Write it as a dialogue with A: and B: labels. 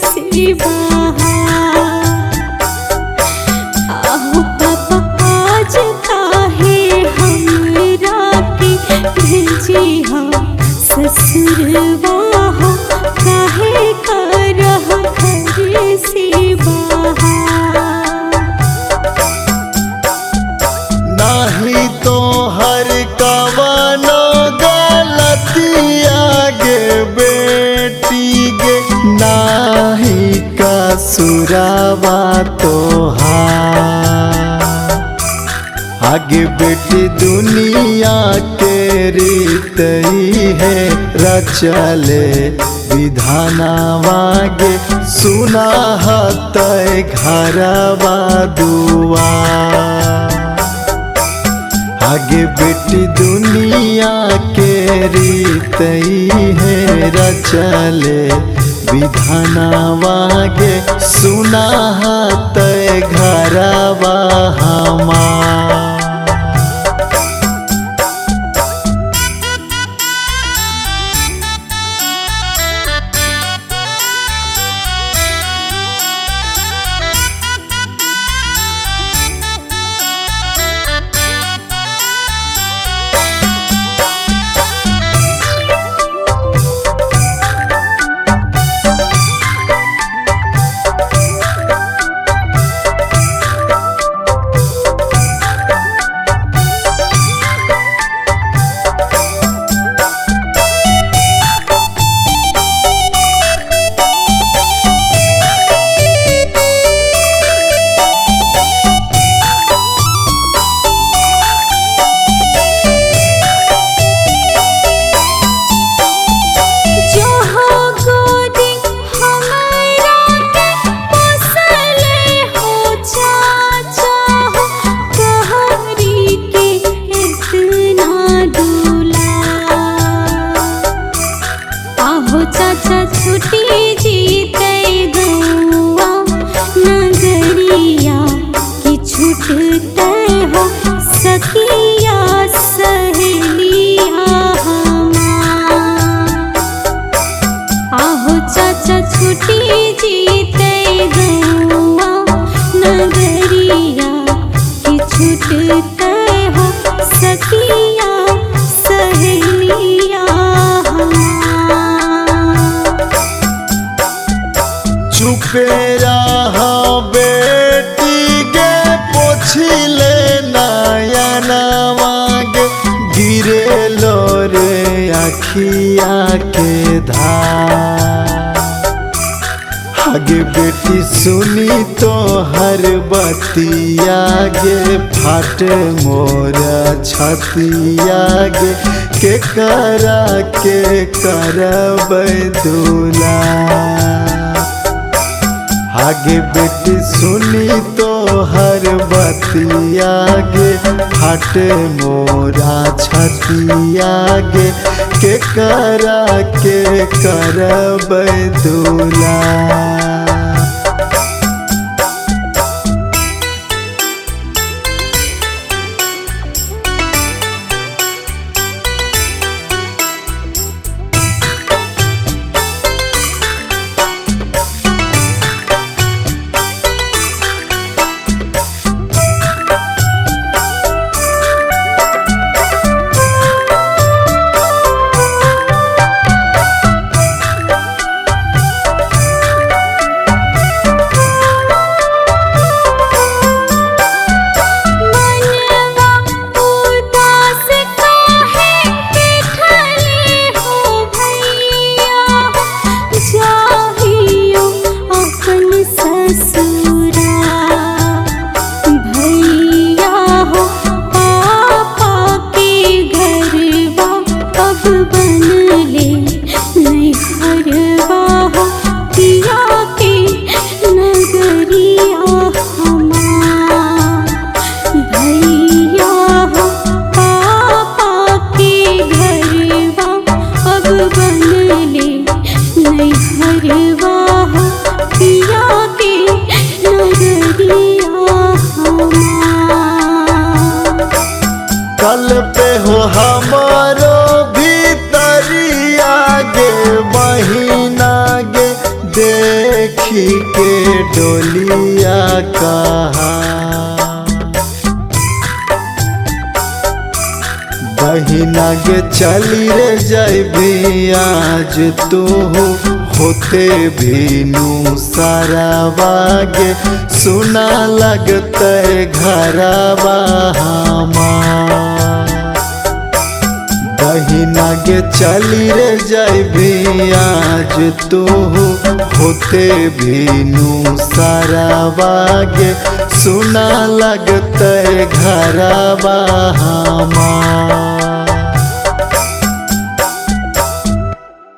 A: से बाहर। आहो पापा आज काहे हमरा के भेजी हो ससुरवा हो, काहे करह घर से बाहर।
B: नाही तो हर कवनो गलतिया गे बेटी गे, नाही कसुरवा तोहार। आगे बेटी दुनिया के रीत है रचले विधानवा गे, सुना हतै घरवा दुआर। आगे बेटी दुनिया के रीत है रचले विधानवा गे, सुना हतै घरवा हमार।
A: चाचा छुट्टी जीते गौआ नगरिया की छूटते हो सखिया सहेलिया हमार। आहो चाचा छुट्टी जीते गौआ नगरिया की छूटते हो सखिया सहेलिया
B: चुपे रहा बेटी गे पोछिले नयनवा गे, गिरे लो रे अखिया के धार। आगे बेटी सुनी तो हर बतिया गे, फाट मोर छतिया गे, के करब दूला। आगे बेटी सुनी तो हर बतिया गे, फाट मोरा छतिया गे, के करब दूला। देखी के डोलिया कहा बहिना गे चली रे जैबी आज तू होते भीनू सारावा गे सुना लगते घरवा हमार बहिना गे चली रे जैबी आज तू होते भीनू सारावा गे सुना लगते घरवा हमार।